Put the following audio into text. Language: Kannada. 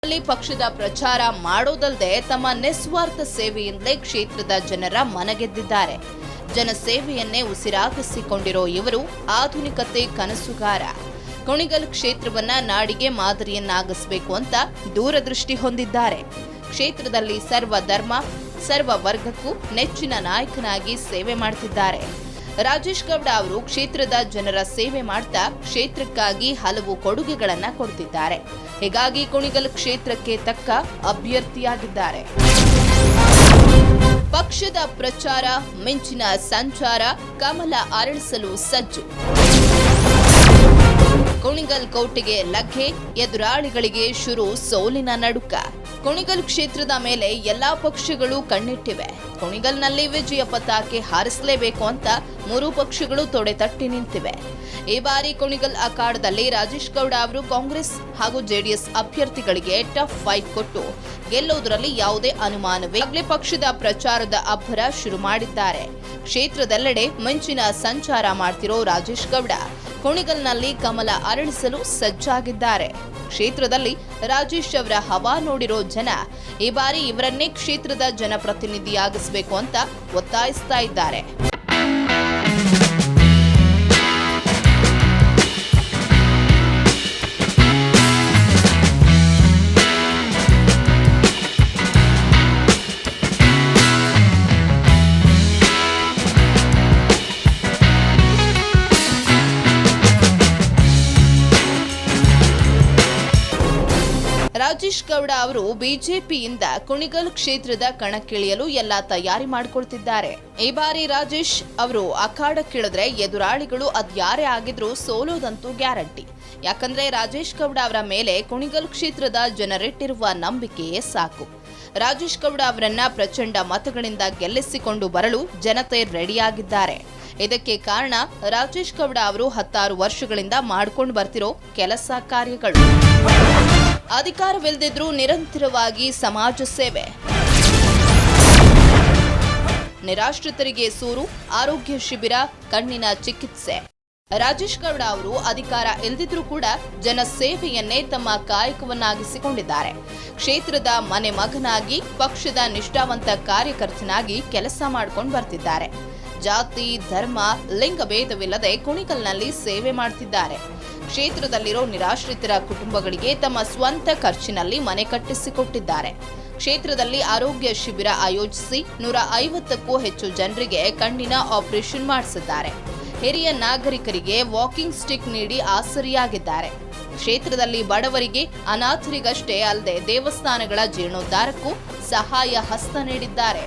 ಪಕ್ಷದ ಪ್ರಚಾರ ಮಾಡೋದಲ್ಲದೆ ತಮ್ಮ ನಿಸ್ವಾರ್ಥ ಸೇವೆಯಿಂದಲೇ ಕ್ಷೇತ್ರದ ಜನರ ಮನಗೆದ್ದಿದ್ದಾರೆ. ಜನಸೇವೆಯನ್ನೇ ಉಸಿರಾಗಿಸಿಕೊಂಡಿರೋ ಇವರು ಆಧುನಿಕತೆ ಕನಸುಗಾರ. ಕುಣಿಗಲ್ ಕ್ಷೇತ್ರವನ್ನ ನಾಡಿಗೆ ಮಾದರಿಯನ್ನಾಗಿಸಬೇಕು ಅಂತ ದೂರದೃಷ್ಟಿ ಹೊಂದಿದ್ದಾರೆ. ಕ್ಷೇತ್ರದಲ್ಲಿ ಸರ್ವ ಧರ್ಮ ಸರ್ವ ವರ್ಗಕ್ಕೂ ನೆಚ್ಚಿನ ನಾಯಕನಾಗಿ ಸೇವೆ ಮಾಡ್ತಿದ್ದಾರೆ. ರಾಜೇಶ್ ಗೌಡ ಅವರು ಕ್ಷೇತ್ರದ ಜನರ ಸೇವೆ ಮಾಡ್ತಾ ಕ್ಷೇತ್ರಕ್ಕಾಗಿ ಹಲವು ಕೊಡುಗೆಗಳನ್ನ ಕೊಡ್ತಿದ್ದಾರೆ. ಹೀಗಾಗಿ ಕುಣಿಗಲ್ ಕ್ಷೇತ್ರಕ್ಕೆ ತಕ್ಕ ಅಭ್ಯರ್ಥಿಯಾಗಿದ್ದಾರೆ. ಪಕ್ಷದ ಪ್ರಚಾರ ಮಿಂಚಿನ ಸಂಚಾರ, ಕಮಲ ಅರಳಿಸಲು ಸಜ್ಜು. ಕುಣಿಗಲ್ ಕೋಟೆಗೆ ಲಗ್ಗೆ, ಎದುರಾಳಿಗಳಿಗೆ ಶುರು ಸೋಲಿನ ನಡುಕ. ಕುಣಿಗಲ್ ಕ್ಷೇತ್ರದ ಮೇಲೆ ಎಲ್ಲಾ ಪಕ್ಷಗಳು ಕಣ್ಣಿಟ್ಟಿವೆ. ಕುಣಿಗಲ್ನಲ್ಲಿ ವಿಜಯ ಪತಾಕೆ ಹಾರಿಸಲೇಬೇಕು ಅಂತ ಮೂರು ಪಕ್ಷಗಳು ತೊಡೆ ತಟ್ಟಿ ನಿಂತಿವೆ. ಈ ಬಾರಿ ಕುಣಿಗಲ್ ಅಖಾಡದಲ್ಲಿ ರಾಜೇಶ್ ಗೌಡ ಅವರು ಕಾಂಗ್ರೆಸ್ ಹಾಗೂ ಜೆಡಿಎಸ್ ಅಭ್ಯರ್ಥಿಗಳಿಗೆ ಟಫ್ ಫೈಟ್ ಕೊಟ್ಟು ಗೆಲ್ಲುವುದರಲ್ಲಿ ಯಾವುದೇ ಅನುಮಾನವೇ ಪಕ್ಷದ ಪ್ರಚಾರದ ಅಬ್ಬರ ಶುರು ಮಾಡಿದ್ದಾರೆ. ಕ್ಷೇತ್ರದೆಲ್ಲೆಡೆ ಮಿಂಚಿನ ಸಂಚಾರ ಮಾಡ್ತಿರೋ ರಾಜೇಶ್ ಗೌಡ ಕುಣಿಗಲ್ನಲ್ಲಿ ಕಮಲ ಅರಳಿಸಲು ಸಜ್ಜಾಗಿದ್ದಾರೆ. ಕ್ಷೇತ್ರದಲ್ಲಿ ರಾಜೇಶ್ ಅವರ ಹವಾ ನೋಡಿರೋ ಜನ ಈ ಬಾರಿ ಇವರನ್ನೇ ಕ್ಷೇತ್ರದ ಜನಪ್ರತಿನಿಧಿಯಾಗಿಸಬೇಕು ಅಂತ ಒತ್ತಾಯಿಸ್ತಾ ಇದ್ದಾರೆ. ರಾಜೇಶ್ ಗೌಡ ಅವರು ಬಿಜೆಪಿಯಿಂದ ಕುಣಿಗಲ್ ಕ್ಷೇತ್ರದ ಕಣಕ್ಕಿಳಿಯಲು ಎಲ್ಲಾ ತಯಾರಿ ಮಾಡಿಕೊಳ್ತಿದ್ದಾರೆ. ಈ ಬಾರಿ ರಾಜೇಶ್ ಅವರು ಅಖಾಡಕ್ಕಿಳಿದ್ರೆ ಎದುರಾಳಿಗಳು ಅದ್ಯಾರೇ ಆಗಿದ್ರೂ ಸೋಲೋದಂತೂ ಗ್ಯಾರಂಟಿ. ಯಾಕಂದ್ರೆ ರಾಜೇಶ್ ಗೌಡ ಅವರ ಮೇಲೆ ಕುಣಿಗಲ್ ಕ್ಷೇತ್ರದ ಜನರಿಟ್ಟಿರುವ ನಂಬಿಕೆಯೇ ಸಾಕು. ರಾಜೇಶ್ ಗೌಡ ಅವರನ್ನ ಪ್ರಚಂಡ ಮತಗಳಿಂದ ಗೆಲ್ಲಿಸಿಕೊಂಡು ಬರಲು ಜನತೆ ರೆಡಿಯಾಗಿದ್ದಾರೆ. ಇದಕ್ಕೆ ಕಾರಣ ರಾಜೇಶ್ ಗೌಡ ಅವರು 16 ವರ್ಷಗಳಿಂದ ಮಾಡಿಕೊಂಡು ಬರ್ತಿರೋ ಕೆಲಸ ಕಾರ್ಯಗಳು. ಅಧಿಕಾರವಿಲ್ಲದಿದ್ರೂ ನಿರಂತರವಾಗಿ ಸಮಾಜ ಸೇವೆ, ನಿರಾಶ್ರಿತರಿಗೆ ಸೂರು, ಆರೋಗ್ಯ ಶಿಬಿರ, ಕಣ್ಣಿನ ಚಿಕಿತ್ಸೆ. ರಾಜೇಶ್ ಗೌಡ ಅವರು ಅಧಿಕಾರ ಇಲ್ಲದಿದ್ರೂ ಕೂಡ ಜನಸೇವೆಯನ್ನೇ ತಮ್ಮ ಕಾಯಕವನ್ನಾಗಿಸಿಕೊಂಡಿದ್ದಾರೆ. ಕ್ಷೇತ್ರದ ಮನೆ ಮಗನಾಗಿ ಪಕ್ಷದ ನಿಷ್ಠಾವಂತ ಕಾರ್ಯಕರ್ತನಾಗಿ ಕೆಲಸ ಮಾಡ್ಕೊಂಡು ಬರ್ತಿದ್ದಾರೆ. ಜಾತಿ ಧರ್ಮ ಲಿಂಗ ಭೇದವಿಲ್ಲದೆ ಕುಣಿಗಲ್ನಲ್ಲಿ ಸೇವೆ ಮಾಡ್ತಿದ್ದಾರೆ. ಕ್ಷೇತ್ರದಲ್ಲಿರೋ ನಿರಾಶ್ರಿತರ ಕುಟುಂಬಗಳಿಗೆ ತಮ್ಮ ಸ್ವಂತ ಖರ್ಚಿನಲ್ಲಿ ಮನೆ ಕಟ್ಟಿಸಿಕೊಟ್ಟಿದ್ದಾರೆ. ಕ್ಷೇತ್ರದಲ್ಲಿ ಆರೋಗ್ಯ ಶಿಬಿರ ಆಯೋಜಿಸಿ 150ಕ್ಕೂ ಹೆಚ್ಚು ಜನರಿಗೆ ಕಣ್ಣಿನ ಆಪರೇಷನ್ ಮಾಡಿಸಿದ್ದಾರೆ. ಹಿರಿಯ ನಾಗರಿಕರಿಗೆ ವಾಕಿಂಗ್ ಸ್ಟಿಕ್ ನೀಡಿ ಆಸರಿಯಾಗಿದ್ದಾರೆ. ಕ್ಷೇತ್ರದಲ್ಲಿ ಬಡವರಿಗೆ ಅನಾಥರಿಗಷ್ಟೇ ಅಲ್ಲದೆ ದೇವಸ್ಥಾನಗಳ ಜೀರ್ಣೋದ್ಧಾರಕ್ಕೂ ಸಹಾಯ ಹಸ್ತ ನೀಡಿದ್ದಾರೆ.